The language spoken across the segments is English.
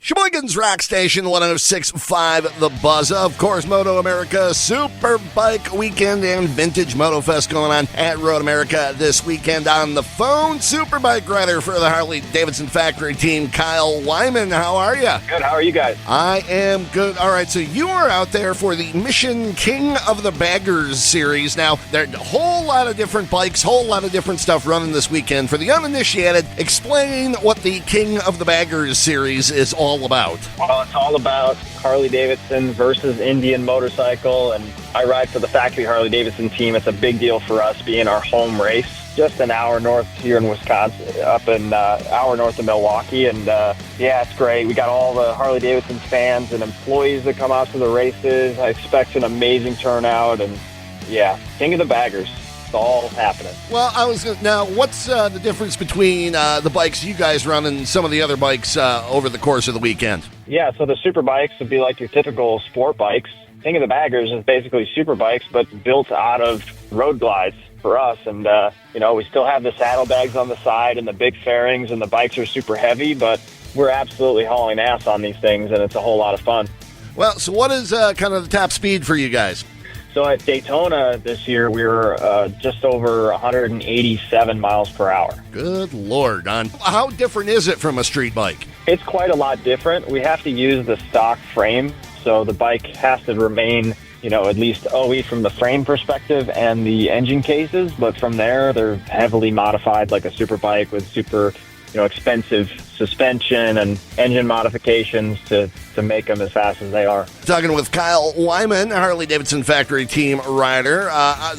Sheboygan's Rock Station 106.5 The Buzz. Of course, Moto America Superbike Weekend and Vintage Moto Fest going on at Road America this weekend. On the phone, Superbike rider for the Harley Davidson factory team, Kyle Wyman. How are you? Good. How are you guys? I am good. All right, so you are out there for the Mission King of the Baggers series. Now, there's a whole lot of different bikes, whole lot of different stuff running this weekend. For the uninitiated, explain what the King of the Baggers series is all about. Well, it's all about Harley Davidson versus Indian motorcycle, and I ride for the factory Harley Davidson team. It's a big deal for us being our home race. Just an hour north here in Wisconsin, up an hour north of Milwaukee, and yeah, it's great. We got all the Harley Davidson fans and employees that come out to the races. I expect an amazing turnout, and yeah, King of the Baggers. It's all happening. Well, now, what's the difference between the bikes you guys run and some of the other bikes over the course of the weekend? Yeah, so the super bikes would be like your typical sport bikes. King of the Baggers is basically super bikes, but built out of road glides for us. And, we still have the saddlebags on the side and the big fairings, and the bikes are super heavy, but we're absolutely hauling ass on these things, and it's a whole lot of fun. Well, so what is kind of the top speed for you guys? So at Daytona this year, we were just over 187 miles per hour. Good Lord. How different is it from a street bike? It's quite a lot different. We have to use the stock frame, so the bike has to remain, at least OE from the frame perspective and the engine cases. But from there, they're heavily modified like a super bike with super expensive suspension and engine modifications to make them as fast as they are. Talking with Kyle Wyman, Harley-Davidson factory team rider.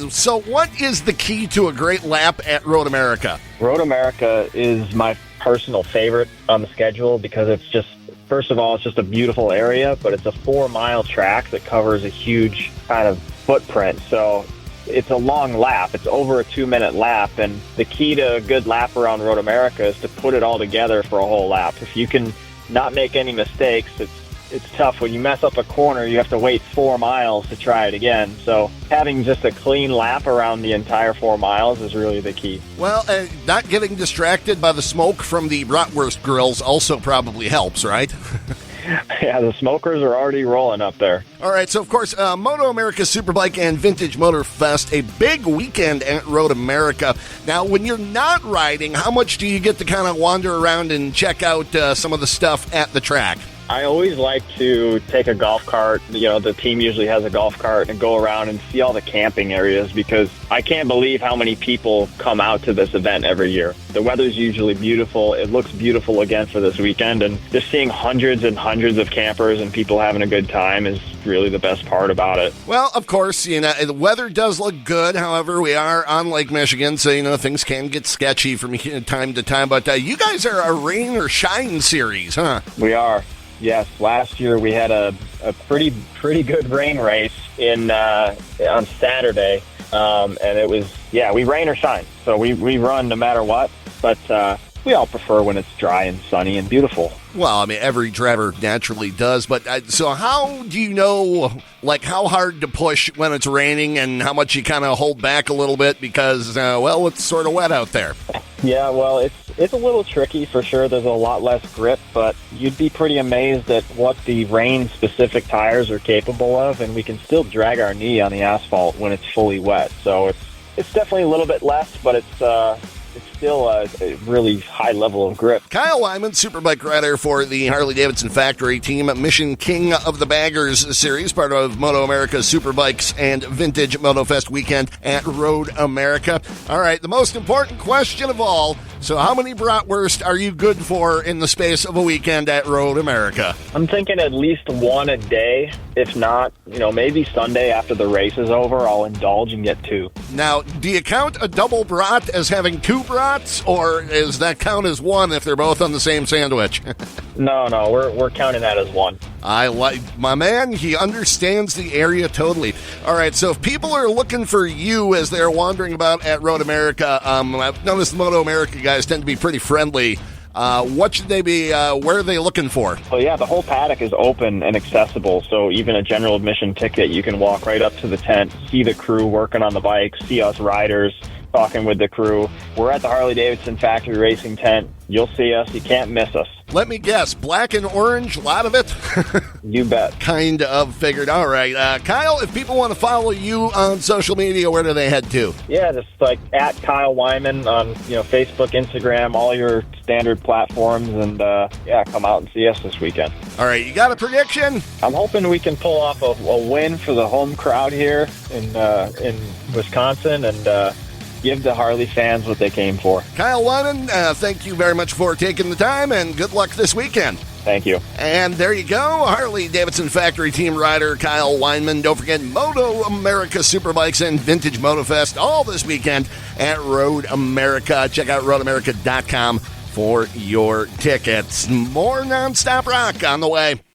So what is the key to a great lap at Road America? Road America is my personal favorite on the schedule because it's just, first of all, it's just a beautiful area, but it's a 4-mile track that covers a huge kind of footprint. So it's a long lap. It's over a 2-minute lap, and the key to a good lap around Road America is to put it all together for a whole lap. If you can not make any mistakes, it's tough. When you mess up a corner, you have to wait 4 miles to try it again. So having just a clean lap around the entire 4 miles is really the key. Well, not getting distracted by the smoke from the bratwurst grills also probably helps, right? Yeah, the smokers are already rolling up there. All right, so of course, Moto America Superbike and Vintage Motor Fest, a big weekend at Road America. Now, when you're not riding, how much do you get to kind of wander around and check out some of the stuff at the track? I always like to take a golf cart. The team usually has a golf cart, and go around and see all the camping areas because I can't believe how many people come out to this event every year. The weather's usually beautiful. It looks beautiful again for this weekend, and just seeing hundreds and hundreds of campers and people having a good time is really the best part about it. Well, of course, the weather does look good. However, we are on Lake Michigan, so, things can get sketchy from time to time. But you guys are a rain or shine series, huh? We are. Yes, last year we had a pretty good rain race on Saturday, and it was, we rain or shine. So we run no matter what, but we all prefer when it's dry and sunny and beautiful. Well, every driver naturally does, but so how do you know, how hard to push when it's raining and how much you kind of hold back a little bit because, it's sort of wet out there? Yeah, well, it's a little tricky for sure. There's a lot less grip, but you'd be pretty amazed at what the rain-specific tires are capable of, and we can still drag our knee on the asphalt when it's fully wet. So it's definitely a little bit less, but it's still a really high level of grip. Kyle Wyman, Superbike rider for the Harley-Davidson factory team, Mission King of the Baggers series, part of Moto America Superbikes and Vintage Moto Fest weekend at Road America. All right, the most important question of all, so how many bratwurst are you good for in the space of a weekend at Road America? I'm thinking at least one a day. If not, maybe Sunday after the race is over, I'll indulge and get 2. Now, do you count a double brat as having 2 brats, or does that count as 1 if they're both on the same sandwich? No, we're counting that as 1. I like my man. He understands the area totally. All right, so if people are looking for you as they're wandering about at Road America, I've noticed the Moto America guys tend to be pretty friendly. What should they be, where are they looking for? Well, yeah, the whole paddock is open and accessible, so even a general admission ticket, you can walk right up to the tent, see the crew working on the bikes, see us riders, talking with the crew. We're at the Harley-Davidson factory racing tent. You'll see us. You can't miss us. Let me guess, black and orange, a lot of it? You bet. Kind of figured. All right. Kyle, if people want to follow you on social media, where do they head to? Yeah, just like at Kyle Wyman on Facebook, Instagram, all your standard platforms, and come out and see us this weekend. All right, you got a prediction? I'm hoping we can pull off a win for the home crowd here in Wisconsin and give the Harley fans what they came for. Kyle Wyman, thank you very much for taking the time, and good luck this weekend. Thank you. And there you go, Harley-Davidson factory team rider Kyle Wyman. Don't forget Moto America Superbikes and Vintage MotoFest all this weekend at Road America. Check out roadamerica.com for your tickets. More nonstop rock on the way.